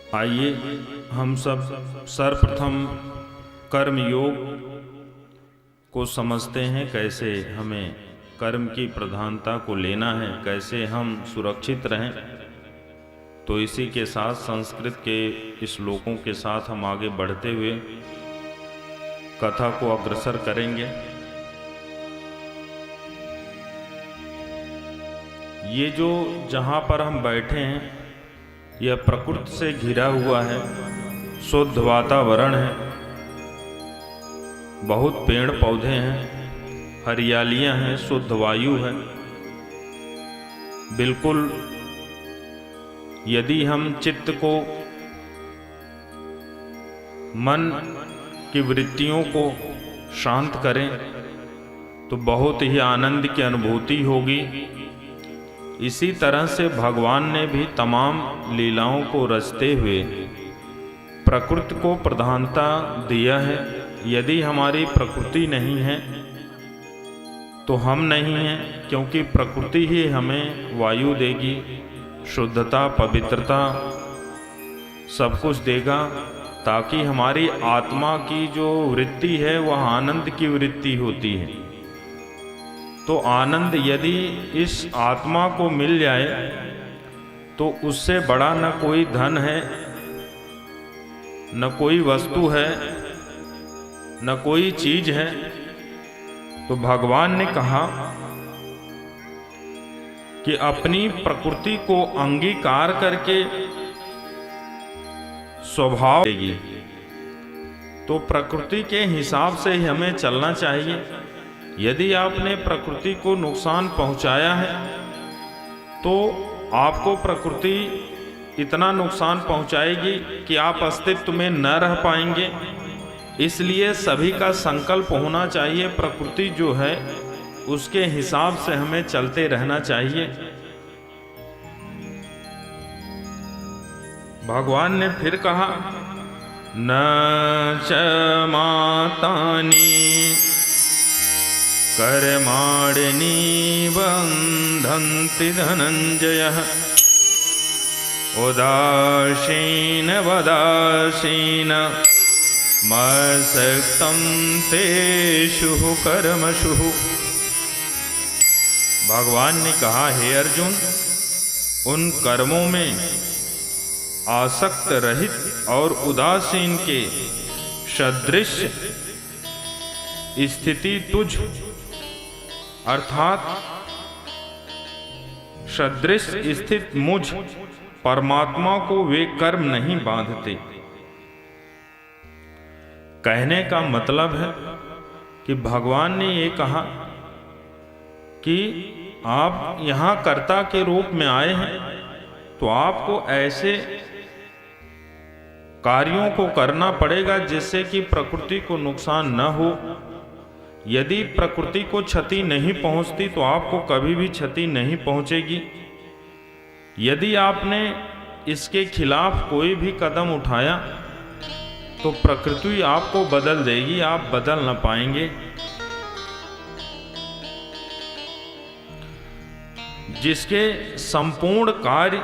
आइए हम सब सर्वप्रथम कर्म योग को समझते हैं, कैसे हमें कर्म की प्रधानता को लेना है, कैसे हम सुरक्षित रहें। तो इसी के साथ संस्कृत के श्लोकों के साथ हम आगे बढ़ते हुए कथा को अग्रसर करेंगे। ये जो जहाँ पर हम बैठे हैं यह प्रकृति से घिरा हुआ है, शुद्ध वातावरण है, बहुत पेड़ पौधे हैं, हरियालियां हैं, शुद्ध वायु है। बिल्कुल यदि हम चित्त को, मन की वृत्तियों को शांत करें तो बहुत ही आनंद की अनुभूति होगी। इसी तरह से भगवान ने भी तमाम लीलाओं को रचते हुए प्रकृति को प्रधानता दिया है। यदि हमारी प्रकृति नहीं है तो हम नहीं हैं, क्योंकि प्रकृति ही हमें वायु देगी, शुद्धता, पवित्रता सब कुछ देगा, ताकि हमारी आत्मा की जो वृत्ति है वह आनंद की वृत्ति होती है। तो आनंद यदि इस आत्मा को मिल जाए तो उससे बड़ा न कोई धन है, न कोई वस्तु है, न कोई चीज है। तो भगवान ने कहा कि अपनी प्रकृति को अंगीकार करके स्वभाव देगी। तो प्रकृति के हिसाब से ही हमें चलना चाहिए। यदि आपने प्रकृति को नुकसान पहुंचाया है तो आपको प्रकृति इतना नुकसान पहुंचाएगी कि आप अस्तित्व में न रह पाएंगे। इसलिए सभी का संकल्प होना चाहिए, प्रकृति जो है उसके हिसाब से हमें चलते रहना चाहिए। भगवान ने फिर कहा, न च मातानि कर्माणि बन्धन्ति धनञ्जयः उदासीन वदासीन मसक्तं तेषु कर्मसु। भगवान ने कहा, हे अर्जुन, उन कर्मों में आसक्त रहित और उदासीन के सदृश स्थिति तुझ, अर्थात सदृश स्थित मुझ परमात्मा को वे कर्म नहीं बांधते। कहने का मतलब है कि भगवान ने ये कहा कि आप यहां कर्ता के रूप में आए हैं तो आपको ऐसे कार्यों को करना पड़ेगा जिससे कि प्रकृति को नुकसान न हो। यदि प्रकृति को क्षति नहीं पहुंचती तो आपको कभी भी क्षति नहीं पहुंचेगी। यदि आपने इसके खिलाफ कोई भी कदम उठाया तो प्रकृति आपको बदल देगी, आप बदल न पाएंगे। जिसके संपूर्ण कार्य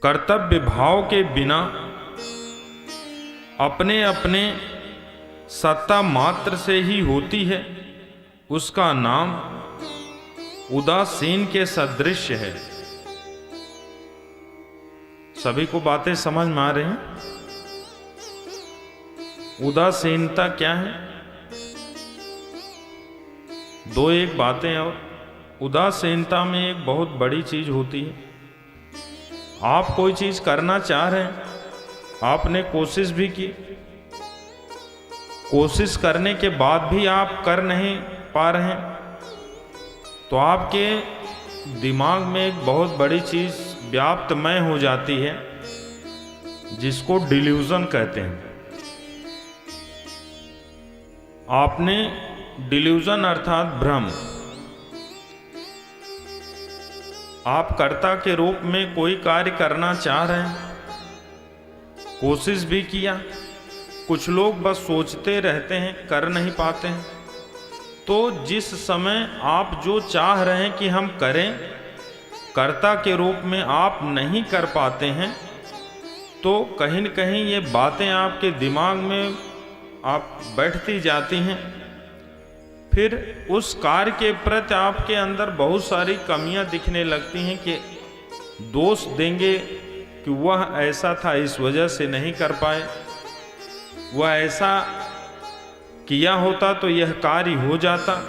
कर्तव्य भाव के बिना अपने अपने सत्ता मात्र से ही होती है, उसका नाम उदासीन के सदृश है। सभी को बातें समझ में आ रही हैं? उदासीनता क्या है? दो एक बातें। और उदासीनता में एक बहुत बड़ी चीज होती है, आप कोई चीज करना चाह रहे हैं, आपने कोशिश भी की, कोशिश करने के बाद भी आप कर नहीं पा रहे हैं, तो आपके दिमाग में एक बहुत बड़ी चीज व्याप्तमय हो जाती है, जिसको डिल्यूजन कहते हैं। आपने डिल्यूजन अर्थात भ्रम, आप कर्ता के रूप में कोई कार्य करना चाह रहे हैं, कोशिश भी किया, कुछ लोग बस सोचते रहते हैं, कर नहीं पाते हैं। तो जिस समय आप जो चाह रहे हैं कि हम करें, कर्ता के रूप में आप नहीं कर पाते हैं, तो कहीं न कहीं ये बातें आपके दिमाग में आप बैठती जाती हैं। फिर उस कार्य के प्रति आपके अंदर बहुत सारी कमियां दिखने लगती हैं कि दोष देंगे कि वह ऐसा था इस वजह से नहीं कर पाए, वह ऐसा किया होता तो यह कार्य हो जाता।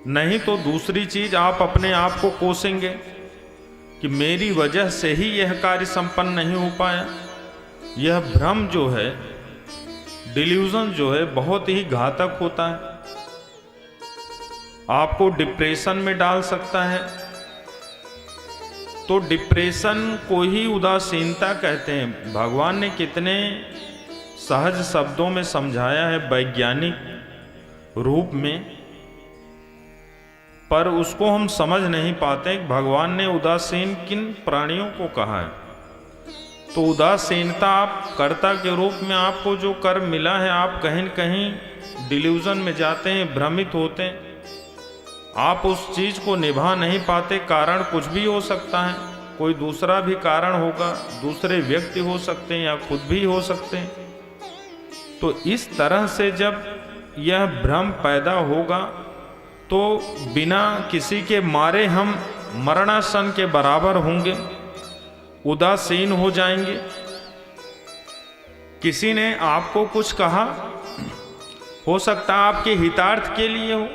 नहीं तो दूसरी चीज आप अपने आप को कोसेंगे कि मेरी वजह से ही यह कार्य संपन्न नहीं हो पाया। यह भ्रम जो है, डिल्यूजन जो है, बहुत ही घातक होता है, आपको डिप्रेशन में डाल सकता है। तो डिप्रेशन को ही उदासीनता कहते हैं। भगवान ने कितने सहज शब्दों में समझाया है वैज्ञानिक रूप में, पर उसको हम समझ नहीं पाते। भगवान ने उदासीन किन प्राणियों को कहा है। तो उदासीनता, आप कर्ता के रूप में आपको जो कर्म मिला है, आप कहीं न कहीं डिल्यूजन में जाते हैं, भ्रमित होते हैं, आप उस चीज को निभा नहीं पाते। कारण कुछ भी हो सकता है, कोई दूसरा भी कारण होगा, दूसरे व्यक्ति हो सकते हैं या खुद भी हो सकते हैं। तो इस तरह से जब यह भ्रम पैदा होगा तो बिना किसी के मारे हम मरणासन के बराबर होंगे, उदासीन हो जाएंगे। किसी ने आपको कुछ कहा, हो सकता है आपके हितार्थ के लिए हो,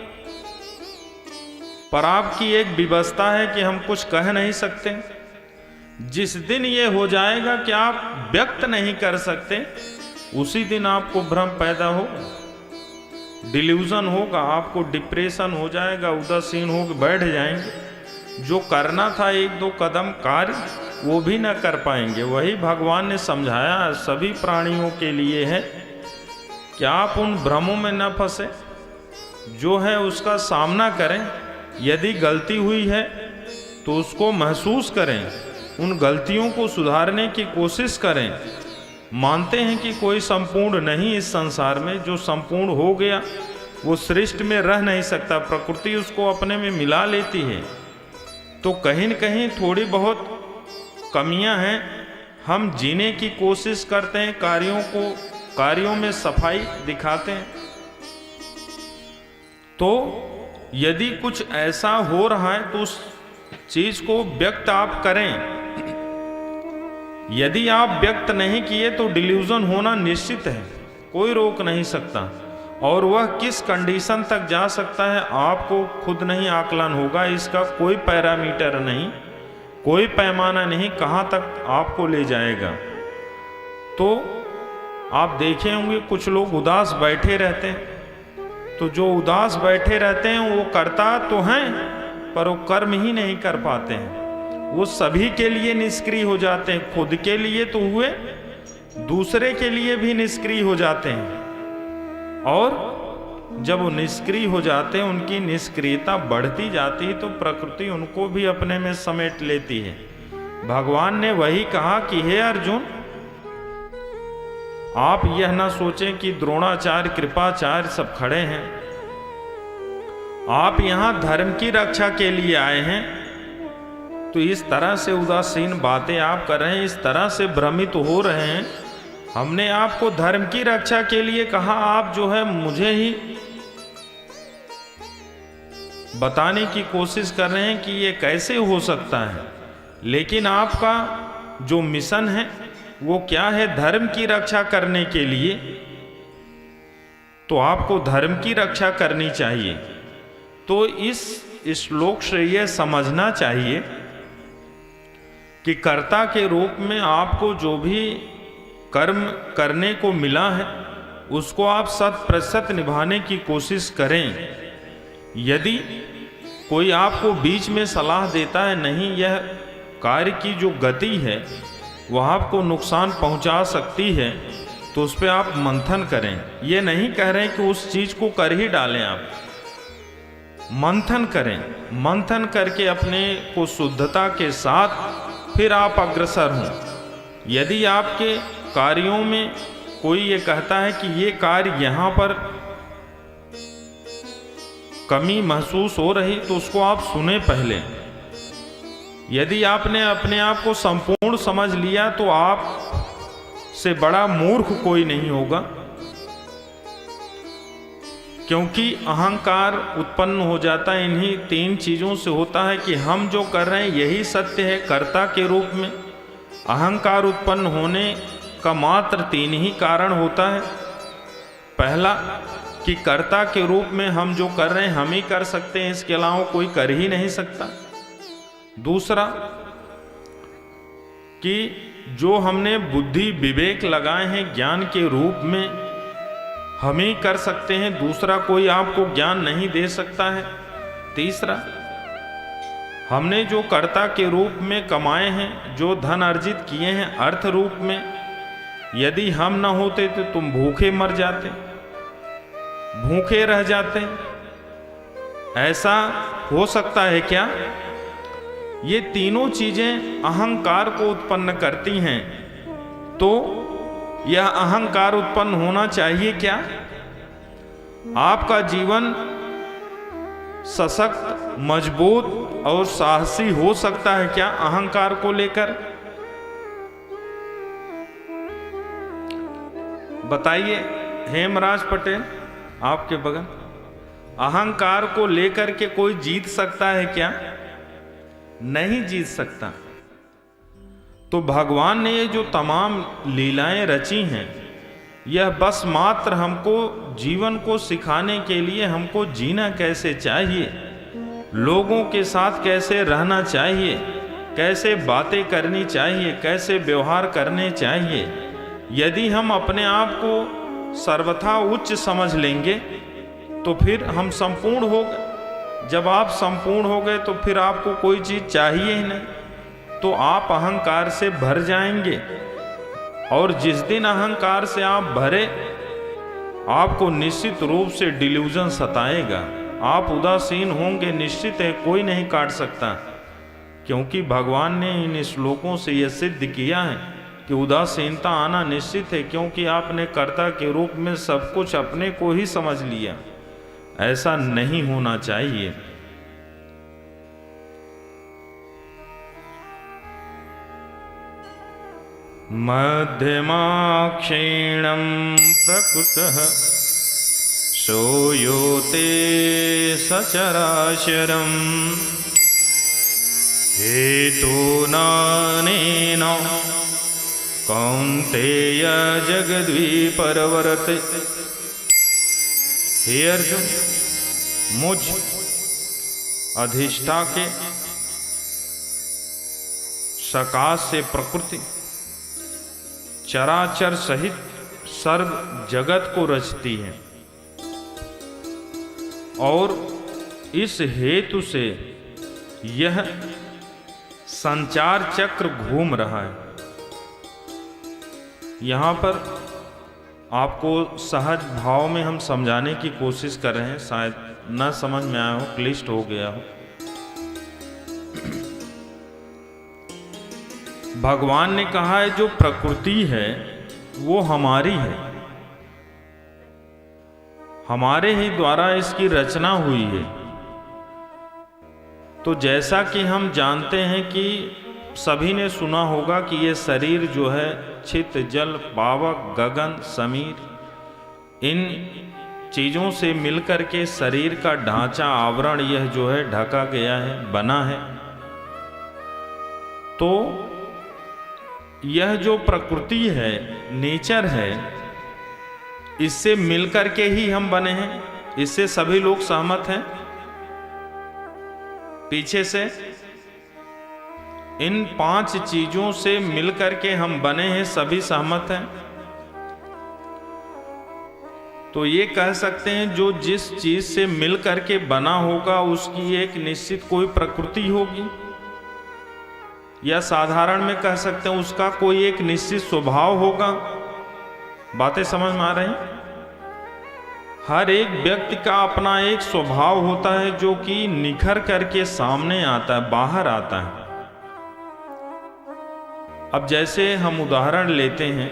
पर आपकी एक विवशता है कि हम कुछ कह नहीं सकते। जिस दिन ये हो जाएगा कि आप व्यक्त नहीं कर सकते, उसी दिन आपको भ्रम पैदा होगा, डिल्यूजन होगा, आपको डिप्रेशन हो जाएगा, उदासीन हो बैठ जाएंगे। जो करना था एक दो कदम कार्य, वो भी न कर पाएंगे। वही भगवान ने समझाया सभी प्राणियों के लिए है कि आप उन भ्रमों में न फंसे, जो है उसका सामना करें। यदि गलती हुई है तो उसको महसूस करें, उन गलतियों को सुधारने की कोशिश करें। मानते हैं कि कोई संपूर्ण नहीं इस संसार में, जो संपूर्ण हो गया वो सृष्टि में रह नहीं सकता, प्रकृति उसको अपने में मिला लेती है। तो कहीं न कहीं थोड़ी बहुत कमियां हैं, हम जीने की कोशिश करते हैं, कार्यों में सफाई दिखाते हैं। तो यदि कुछ ऐसा हो रहा है तो उस चीज को व्यक्त आप करें। यदि आप व्यक्त नहीं किए तो डिल्यूजन होना निश्चित है, कोई रोक नहीं सकता। और वह किस कंडीशन तक जा सकता है आपको खुद नहीं आकलन होगा। इसका कोई पैरामीटर नहीं, कोई पैमाना नहीं, कहाँ तक आपको ले जाएगा। तो आप देखे होंगे कुछ लोग उदास बैठे रहते हैं, तो जो उदास बैठे रहते हैं वो करता तो हैं, पर वो कर्म ही नहीं कर पाते हैं। वो सभी के लिए निष्क्रिय हो जाते हैं, खुद के लिए तो हुए, दूसरे के लिए भी निष्क्रिय हो जाते हैं। और जब वो निष्क्रिय हो जाते हैं, उनकी निष्क्रियता बढ़ती जाती है, तो प्रकृति उनको भी अपने में समेट लेती है। भगवान ने वही कहा कि हे अर्जुन, आप यह ना सोचें कि द्रोणाचार्य, कृपाचार्य सब खड़े हैं, आप यहां धर्म की रक्षा के लिए आए हैं। तो इस तरह से उदासीन बातें आप कर रहे हैं, इस तरह से भ्रमित हो रहे हैं। हमने आपको धर्म की रक्षा के लिए कहा, आप जो है मुझे ही बताने की कोशिश कर रहे हैं कि ये कैसे हो सकता है। लेकिन आपका जो मिशन है वो क्या है? धर्म की रक्षा करने के लिए। तो आपको धर्म की रक्षा करनी चाहिए। तो इस श्लोक से यह समझना चाहिए कि कर्ता के रूप में आपको जो भी कर्म करने को मिला है उसको आप 100% निभाने की कोशिश करें। यदि कोई आपको बीच में सलाह देता है, नहीं यह कार्य की जो गति है वह आपको नुकसान पहुंचा सकती है, तो उस पर आप मंथन करें। ये नहीं कह रहे कि उस चीज को कर ही डालें, आप मंथन करें। मंथन करके अपने को शुद्धता के साथ फिर आप अग्रसर हों। यदि आपके कार्यों में कोई ये कहता है कि ये कार्य यहाँ पर कमी महसूस हो रही, तो उसको आप सुने पहले। यदि आपने अपने आप को संपूर्ण समझ लिया तो आप से बड़ा मूर्ख कोई नहीं होगा, क्योंकि अहंकार उत्पन्न हो जाता है इन्हीं 3 चीजों से होता है कि हम जो कर रहे हैं यही सत्य है। कर्ता के रूप में अहंकार उत्पन्न होने का मात्र 3 ही कारण होता है। पहला कि कर्ता के रूप में हम जो कर रहे हैं हम ही कर सकते हैं, इसके अलावा कोई कर ही नहीं सकता। दूसरा कि जो हमने बुद्धि विवेक लगाए हैं ज्ञान के रूप में हम ही कर सकते हैं, दूसरा कोई आपको ज्ञान नहीं दे सकता है। तीसरा, हमने जो कर्ता के रूप में कमाए हैं, जो धन अर्जित किए हैं अर्थ रूप में, यदि हम न होते तो तुम भूखे मर जाते, भूखे रह जाते। ऐसा हो सकता है क्या? ये तीनों चीजें अहंकार को उत्पन्न करती हैं, तो यह अहंकार उत्पन्न होना चाहिए क्या? आपका जीवन सशक्त, मजबूत और साहसी हो सकता है क्या अहंकार को लेकर? बताइए हेमराज पटेल, आपके बगल, अहंकार को लेकर के कोई जीत सकता है क्या? नहीं जीत सकता। तो भगवान ने ये जो तमाम लीलाएं रची हैं, यह बस मात्र हमको जीवन को सिखाने के लिए, हमको जीना कैसे चाहिए, लोगों के साथ कैसे रहना चाहिए, कैसे बातें करनी चाहिए, कैसे व्यवहार करने चाहिए। यदि हम अपने आप को सर्वथा उच्च समझ लेंगे तो फिर हम संपूर्ण हो गए। जब आप संपूर्ण हो गए तो फिर आपको कोई चीज़ चाहिए ही नहीं, तो आप अहंकार से भर जाएंगे। और जिस दिन अहंकार से आप भरे, आपको निश्चित रूप से डिल्यूजन सताएगा, आप उदासीन होंगे, निश्चित है, कोई नहीं काट सकता। क्योंकि भगवान ने इन श्लोकों से यह सिद्ध किया है कि उदासीनता आना निश्चित है, क्योंकि आपने कर्ता के रूप में सब कुछ अपने को ही समझ लिया। ऐसा नहीं होना चाहिए। मध्यमाक्षीणं प्रकृतः सोयोते सचराचरम् हेतूनानेन कौन्तेय जगद्विपरवर्ते। हे अर्जुन, मुझ अधिष्ठा के सकाश से प्रकृति चराचर सहित सर्व जगत को रचती है, और इस हेतु से यह संचार चक्र घूम रहा है। यहाँ पर आपको सहज भाव में हम समझाने की कोशिश कर रहे हैं, शायद न समझ में आया हो, क्लिष्ट हो गया हो। भगवान ने कहा है जो प्रकृति है वो हमारी है, हमारे ही द्वारा इसकी रचना हुई है। तो जैसा कि हम जानते हैं कि सभी ने सुना होगा कि ये शरीर जो है छित, जल, पावक, गगन, समीर, इन चीज़ों से मिलकर के शरीर का ढांचा, आवरण यह जो है ढका गया है, बना है। तो यह जो प्रकृति है, नेचर है, इससे मिलकर के ही हम बने हैं। इससे सभी लोग सहमत हैं। पीछे से इन 5 चीजों से मिलकर के हम बने हैं, सभी सहमत हैं। तो ये कह सकते हैं जो जिस चीज से मिलकर के बना होगा उसकी एक निश्चित कोई प्रकृति होगी, या साधारण में कह सकते हैं उसका कोई एक निश्चित स्वभाव होगा। बातें समझ में आ रही हैं? हर एक व्यक्ति का अपना एक स्वभाव होता है जो कि निखर करके सामने आता है, बाहर आता है। अब जैसे हम उदाहरण लेते हैं,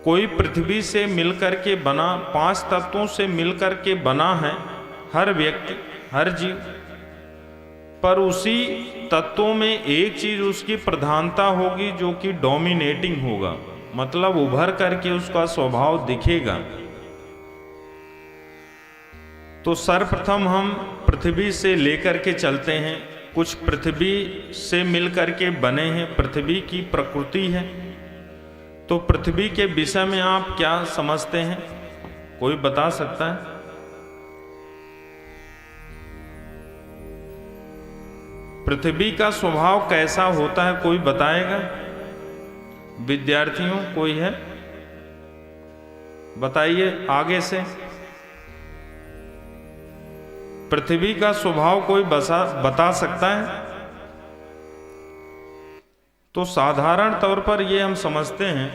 कोई पृथ्वी से मिलकर के बना, 5 तत्वों से मिलकर के बना है हर व्यक्ति, हर जीव। पर उसी तत्वों में एक चीज उसकी प्रधानता होगी जो कि डोमिनेटिंग होगा, मतलब उभर करके उसका स्वभाव दिखेगा। तो सर्वप्रथम हम पृथ्वी से लेकर के चलते हैं, कुछ पृथ्वी से मिलकर के बने हैं, पृथ्वी की प्रकृति है। तो पृथ्वी के विषय में आप क्या समझते हैं, कोई बता सकता है? पृथ्वी का स्वभाव कैसा होता है, कोई बताएगा? विद्यार्थियों कोई है, बताइए आगे से। पृथ्वी का स्वभाव कोई बता सकता है? तो साधारण तौर पर ये हम समझते हैं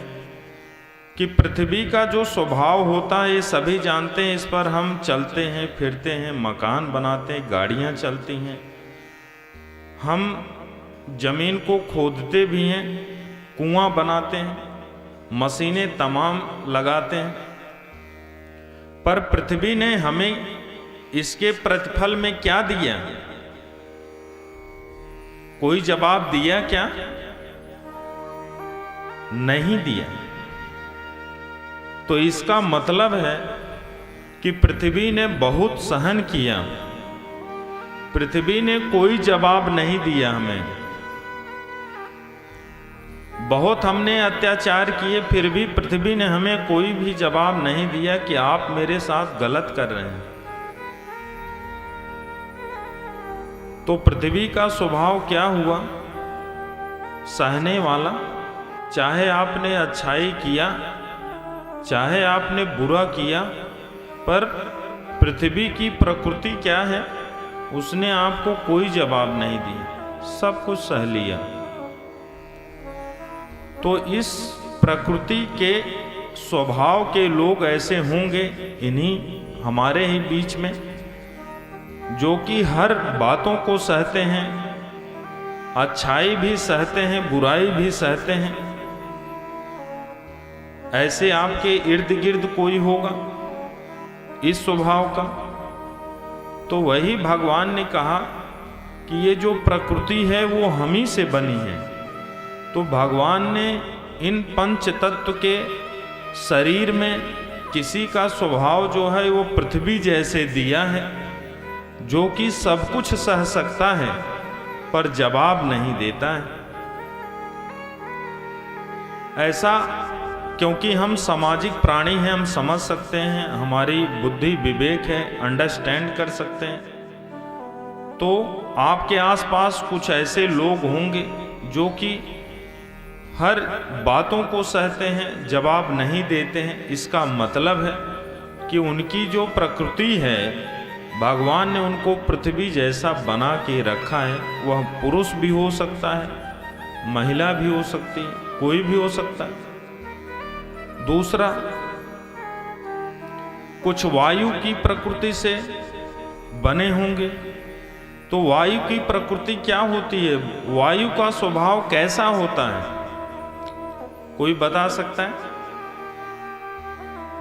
कि पृथ्वी का जो स्वभाव होता है ये सभी जानते हैं, इस पर हम चलते हैं, फिरते हैं, मकान बनाते हैं, गाड़ियां चलती हैं, हम जमीन को खोदते भी हैं, कुआं बनाते हैं, मशीनें तमाम लगाते हैं। पर पृथ्वी ने हमें इसके प्रतिफल में क्या दिया? कोई जवाब दिया क्या? नहीं दिया। तो इसका मतलब है कि पृथ्वी ने बहुत सहन किया, पृथ्वी ने कोई जवाब नहीं दिया हमें। बहुत हमने अत्याचार किए, फिर भी पृथ्वी ने हमें कोई भी जवाब नहीं दिया कि आप मेरे साथ गलत कर रहे हैं। तो पृथ्वी का स्वभाव क्या हुआ? सहने वाला। चाहे आपने अच्छाई किया, चाहे आपने बुरा किया, पर पृथ्वी की प्रकृति क्या है? उसने आपको कोई जवाब नहीं दिया, सब कुछ सह लिया। तो इस प्रकृति के स्वभाव के लोग ऐसे होंगे इन्हीं हमारे ही बीच में, जो कि हर बातों को सहते हैं, अच्छाई भी सहते हैं, बुराई भी सहते हैं। ऐसे आपके इर्द गिर्द कोई होगा इस स्वभाव का? तो वही भगवान ने कहा कि ये जो प्रकृति है वो हम ही से बनी है। तो भगवान ने इन पंच तत्व के शरीर में किसी का स्वभाव जो है वो पृथ्वी जैसे दिया है, जो कि सब कुछ सह सकता है पर जवाब नहीं देता है। ऐसा क्योंकि हम सामाजिक प्राणी हैं, हम समझ सकते हैं, हमारी बुद्धि विवेक है, अंडरस्टैंड कर सकते हैं। तो आपके आसपास कुछ ऐसे लोग होंगे जो कि हर बातों को सहते हैं, जवाब नहीं देते हैं। इसका मतलब है कि उनकी जो प्रकृति है, भगवान ने उनको पृथ्वी जैसा बना के रखा है। वह पुरुष भी हो सकता है, महिला भी हो सकती है, कोई भी हो सकता है। दूसरा, कुछ वायु की प्रकृति से बने होंगे। तो वायु की प्रकृति क्या होती है? वायु का स्वभाव कैसा होता है, कोई बता सकता है?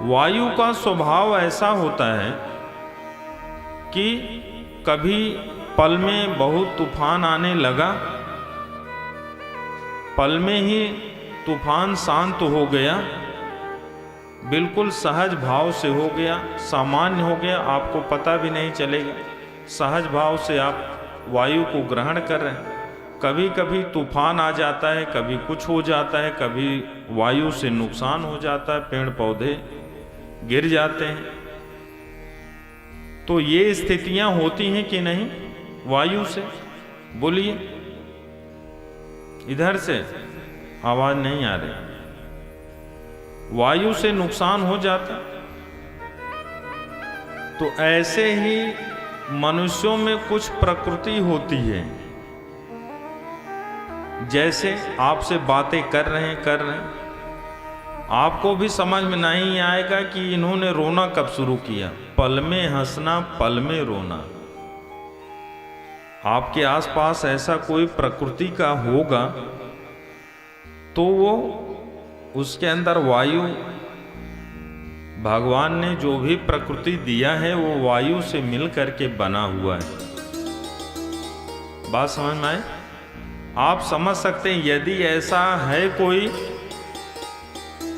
वायु का स्वभाव ऐसा होता है कि कभी पल में बहुत तूफान आने लगा, पल में ही तूफान शांत हो गया, बिल्कुल सहज भाव से हो गया, सामान्य हो गया, आपको पता भी नहीं चलेगा। सहज भाव से आप वायु को ग्रहण कर रहे हैं। कभी कभी तूफान आ जाता है, कभी कुछ हो जाता है, कभी वायु से नुकसान हो जाता है, पेड़ पौधे गिर जाते हैं। तो ये स्थितियां होती हैं कि नहीं वायु से? बोलिए, इधर से आवाज नहीं आ रही। वायु से नुकसान हो जाता। तो ऐसे ही मनुष्यों में कुछ प्रकृति होती है, जैसे आपसे बातें कर रहे हैं, आपको भी समझ में नहीं आएगा कि इन्होंने रोना कब शुरू किया। पल में हंसना, पल में रोना। आपके आसपास ऐसा कोई प्रकृति का होगा तो वो उसके अंदर वायु, भगवान ने जो भी प्रकृति दिया है वो वायु से मिल करके बना हुआ है। बात समझ में आए? आप समझ सकते हैं यदि ऐसा है कोई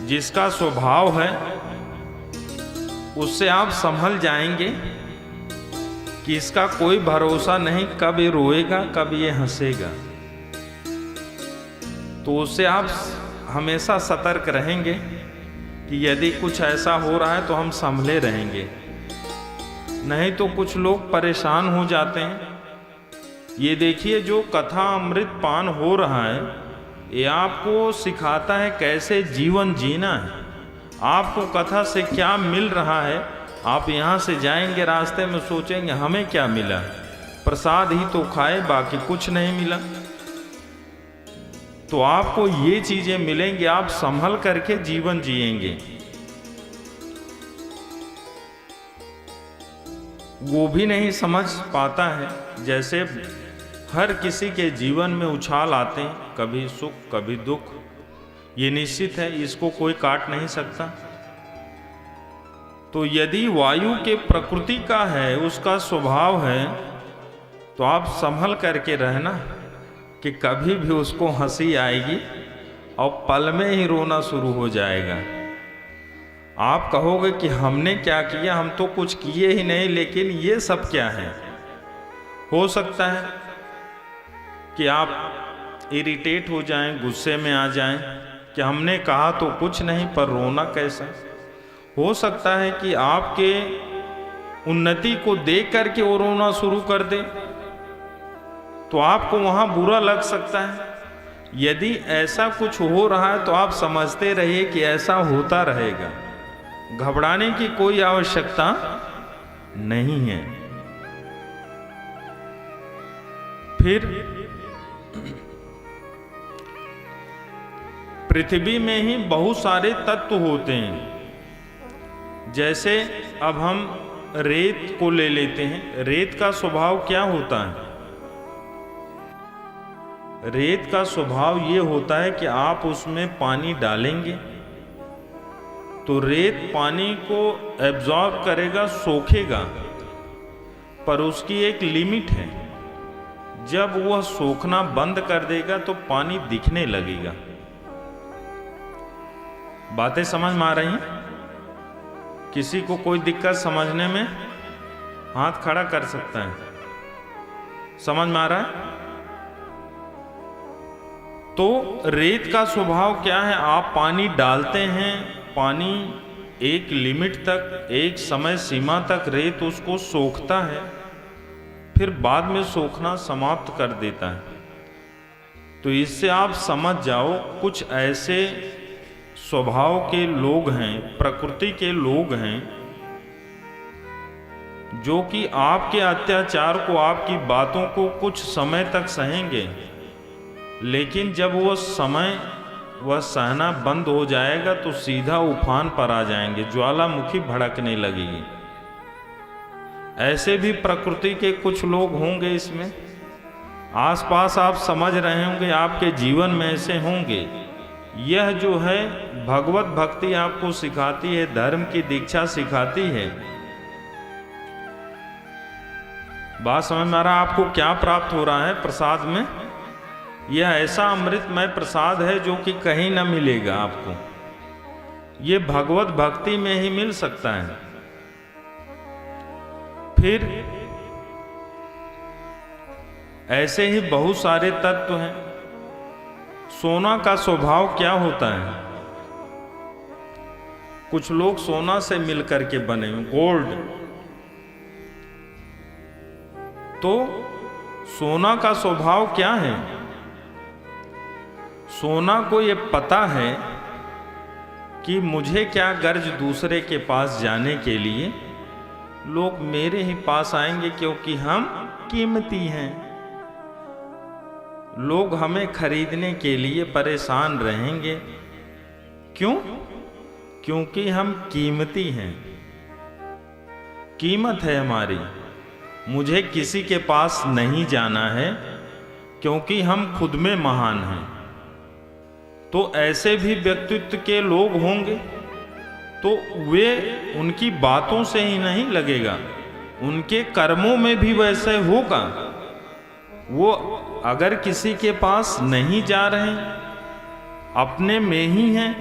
जिसका स्वभाव है, उससे आप संभल जाएंगे कि इसका कोई भरोसा नहीं, कब ये रोएगा कब ये हंसेगा, तो उससे आप हमेशा सतर्क रहेंगे कि यदि कुछ ऐसा हो रहा है तो हम संभले रहेंगे। नहीं तो कुछ लोग परेशान हो जाते हैं। ये देखिए, जो कथा अमृत पान हो रहा है, ये आपको सिखाता है कैसे जीवन जीना है। आपको कथा से क्या मिल रहा है? आप यहाँ से जाएंगे, रास्ते में सोचेंगे हमें क्या मिला, प्रसाद ही तो खाए, बाकी कुछ नहीं मिला। तो आपको ये चीजें मिलेंगी, आप संभल करके जीवन जिएंगे। वो भी नहीं समझ पाता है। जैसे हर किसी के जीवन में उछाल आते हैं, कभी सुख कभी दुख, ये निश्चित है, इसको कोई काट नहीं सकता। तो यदि वायु के प्रकृति का है, उसका स्वभाव है, तो आप संभल करके रहना कि कभी भी उसको हंसी आएगी और पल में ही रोना शुरू हो जाएगा। आप कहोगे कि हमने क्या किया, हम तो कुछ किए ही नहीं, लेकिन ये सब क्या है? हो सकता है कि आप इरिटेट हो जाएं, गुस्से में आ जाएं कि हमने कहा तो कुछ नहीं, पर रोना कैसा। हो सकता है कि आपके उन्नति को देख करके वो रोना शुरू कर दे, तो आपको वहां बुरा लग सकता है। यदि ऐसा कुछ हो रहा है तो आप समझते रहिए कि ऐसा होता रहेगा, घबराने की कोई आवश्यकता नहीं है। फिर पृथ्वी में ही बहुत सारे तत्व होते हैं। जैसे अब हम रेत को ले लेते हैं। रेत का स्वभाव क्या होता है? रेत का स्वभाव ये होता है कि आप उसमें पानी डालेंगे तो रेत पानी को एब्जॉर्ब करेगा, सोखेगा, पर उसकी एक लिमिट है। जब वह सोखना बंद कर देगा तो पानी दिखने लगेगा। बातें समझ में आ रही हैं? किसी को कोई दिक्कत समझने में हाथ खड़ा कर सकता है। समझ में आ रहा है? तो रेत का स्वभाव क्या है? आप पानी डालते हैं, पानी एक लिमिट तक, एक समय सीमा तक रेत उसको सोखता है, फिर बाद में सोखना समाप्त कर देता है। तो इससे आप समझ जाओ, कुछ ऐसे स्वभाव के लोग हैं, प्रकृति के लोग हैं, जो कि आपके अत्याचार को, आपकी बातों को कुछ समय तक सहेंगे, लेकिन जब वो समय वह सहना बंद हो जाएगा तो सीधा उफान पर आ जाएंगे, ज्वालामुखी भड़कने लगेगी। ऐसे भी प्रकृति के कुछ लोग होंगे इसमें, आसपास आप समझ रहे होंगे, आपके जीवन में ऐसे होंगे। यह जो है भगवत भक्ति आपको सिखाती है, धर्म की दीक्षा सिखाती है। बात समझ में आ रहा है? आपको क्या प्राप्त हो रहा है प्रसाद में? यह ऐसा अमृतमय प्रसाद है जो कि कहीं न मिलेगा आपको। यह भगवत भक्ति में ही मिल सकता है। फिर ऐसे ही बहुत सारे तत्व हैं। सोना का स्वभाव क्या होता है? कुछ लोग सोना से मिलकर के बने हैं, गोल्ड। तो सोना का स्वभाव क्या है? सोना को ये पता है कि मुझे क्या गर्ज दूसरे के पास जाने के लिए, लोग मेरे ही पास आएंगे क्योंकि हम कीमती हैं। लोग हमें खरीदने के लिए परेशान रहेंगे। क्यों? क्योंकि हम कीमती हैं, कीमत है हमारी। मुझे किसी के पास नहीं जाना है क्योंकि हम खुद में महान हैं। तो ऐसे भी व्यक्तित्व के लोग होंगे, तो वे उनकी बातों से ही नहीं लगेगा, उनके कर्मों में भी वैसे होगा। वो अगर किसी के पास नहीं जा रहे, अपने में ही हैं,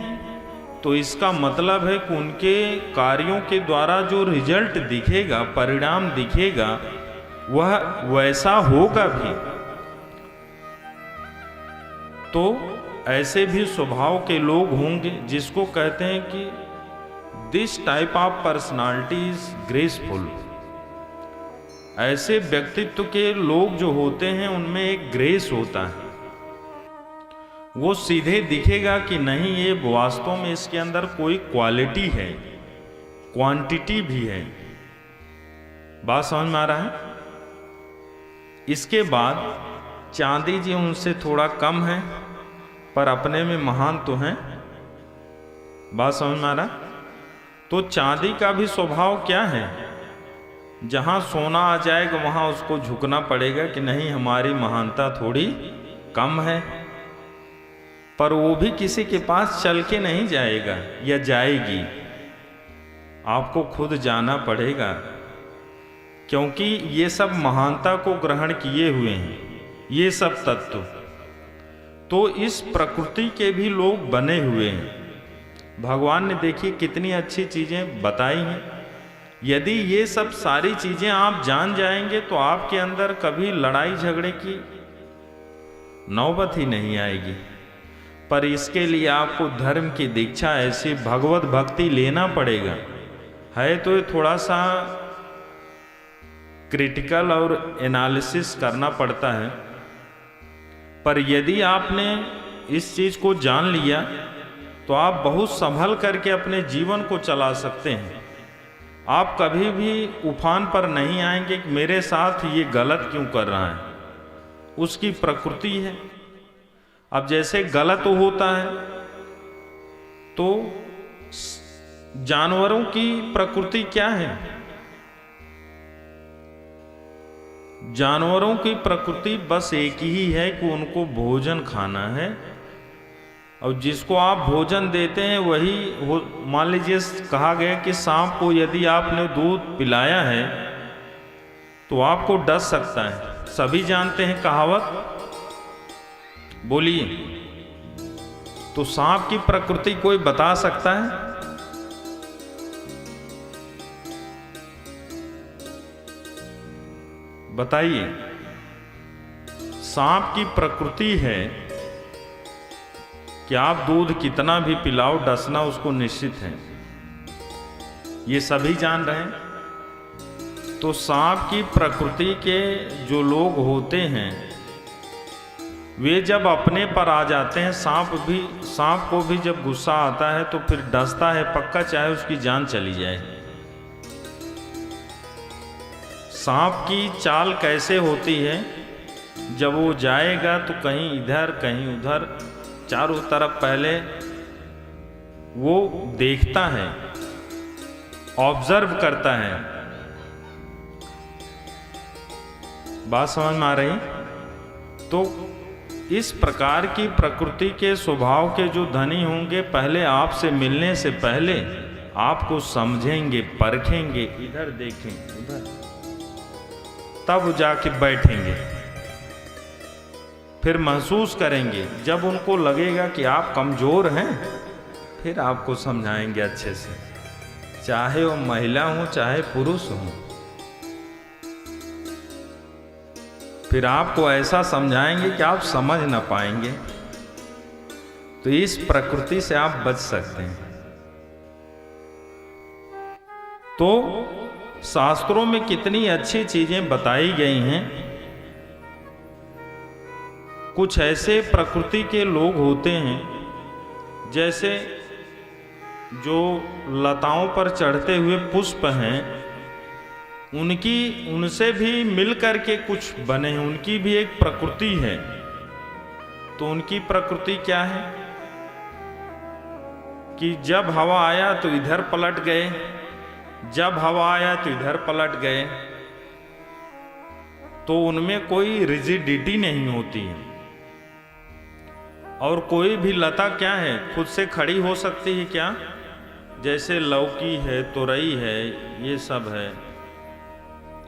तो इसका मतलब है कि उनके कार्यों के द्वारा जो रिजल्ट दिखेगा, परिणाम दिखेगा, वह वैसा होगा भी। तो ऐसे भी स्वभाव के लोग होंगे जिसको कहते हैं कि this type of personality is graceful. ऐसे व्यक्तित्व के लोग जो होते हैं उनमें एक ग्रेस होता है। वो सीधे दिखेगा कि नहीं, ये वास्तव में इसके अंदर कोई क्वालिटी है, क्वांटिटी भी है। बात समझ में आ रहा है? इसके बाद चांदी जी उनसे थोड़ा कम है, पर अपने में महान तो हैं। बात समझ में आ रहा? तो चांदी का भी स्वभाव क्या है? जहां सोना आ जाएगा वहां उसको झुकना पड़ेगा कि नहीं, हमारी महानता थोड़ी कम है। पर वो भी किसी के पास चल के नहीं जाएगा या जाएगी, आपको खुद जाना पड़ेगा, क्योंकि ये सब महानता को ग्रहण किए हुए हैं, ये सब तत्व। तो इस प्रकृति के भी लोग बने हुए हैं। भगवान ने देखिए कितनी अच्छी चीजें बताई हैं। यदि ये सब सारी चीजें आप जान जाएंगे तो आपके अंदर कभी लड़ाई झगड़े की नौबत ही नहीं आएगी। पर इसके लिए आपको धर्म की दीक्षा, ऐसी भगवत भक्ति लेना पड़ेगा। है तो ये थोड़ा सा क्रिटिकल और एनालिसिस करना पड़ता है, पर यदि आपने इस चीज को जान लिया तो आप बहुत संभल करके अपने जीवन को चला सकते हैं। आप कभी भी उफान पर नहीं आएंगे कि मेरे साथ ये गलत क्यों कर रहा है, उसकी प्रकृति है। अब जैसे गलत होता है तो जानवरों की प्रकृति क्या है? जानवरों की प्रकृति बस एक ही है कि उनको भोजन खाना है, और जिसको आप भोजन देते हैं वही मान लीजिए कहा गया कि सांप को यदि आपने दूध पिलाया है तो आपको डस सकता है। सभी जानते हैं कहावत, बोलिए। तो सांप की प्रकृति कोई बता सकता है? बताइए। सांप की प्रकृति है कि आप दूध कितना भी पिलाओ, डसना उसको निश्चित है, ये सभी जान रहे हैं। तो सांप की प्रकृति के जो लोग होते हैं वे जब अपने पर आ जाते हैं, सांप को भी जब गुस्सा आता है तो फिर डसता है पक्का, चाहे उसकी जान चली जाए। सांप की चाल कैसे होती है? जब वो जाएगा तो कहीं इधर कहीं उधर, चारों तरफ पहले वो देखता है, ऑब्जर्व करता है। बात समझ में आ रही? तो इस प्रकार की प्रकृति के स्वभाव के जो धनी होंगे, पहले आपसे मिलने से पहले आपको समझेंगे, परखेंगे, इधर देखें उधर, तब जाके बैठेंगे, फिर महसूस करेंगे। जब उनको लगेगा कि आप कमजोर हैं, फिर आपको समझाएंगे अच्छे से, चाहे वो महिला हो चाहे पुरुष हो। फिर आपको ऐसा समझाएंगे कि आप समझ ना पाएंगे। तो इस प्रकृति से आप बच सकते हैं। तो शास्त्रों में कितनी अच्छी चीजें बताई गई हैं। कुछ ऐसे प्रकृति के लोग होते हैं, जैसे जो लताओं पर चढ़ते हुए पुष्प हैं, उनसे भी मिलकर के कुछ बने हैं, उनकी भी एक प्रकृति है। तो उनकी प्रकृति क्या है कि जब हवा आया तो इधर पलट गए, जब हवा आया तो इधर पलट गए। तो उनमें कोई रिजिडिटी नहीं होती है। और कोई भी लता क्या है, खुद से खड़ी हो सकती है क्या? जैसे लौकी है, तुरई है, ये सब है,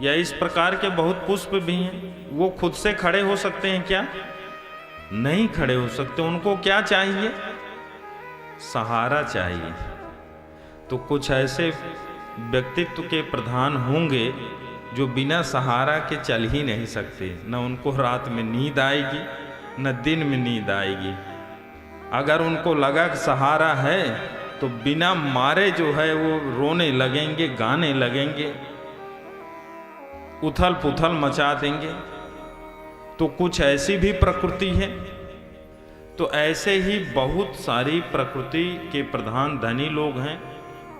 या इस प्रकार के बहुत पुष्प भी हैं, वो खुद से खड़े हो सकते हैं क्या? नहीं खड़े हो सकते। उनको क्या चाहिए? सहारा चाहिए। तो कुछ ऐसे व्यक्तित्व के प्रधान होंगे जो बिना सहारा के चल ही नहीं सकते। न उनको रात में नींद आएगी, न दिन में नींद आएगी। अगर उनको लगा कि सहारा है तो बिना मारे जो है वो रोने लगेंगे, गाने लगेंगे, उथल पुथल मचा देंगे। तो कुछ ऐसी भी प्रकृति है। तो ऐसे ही बहुत सारी प्रकृति के प्रधान धनी लोग हैं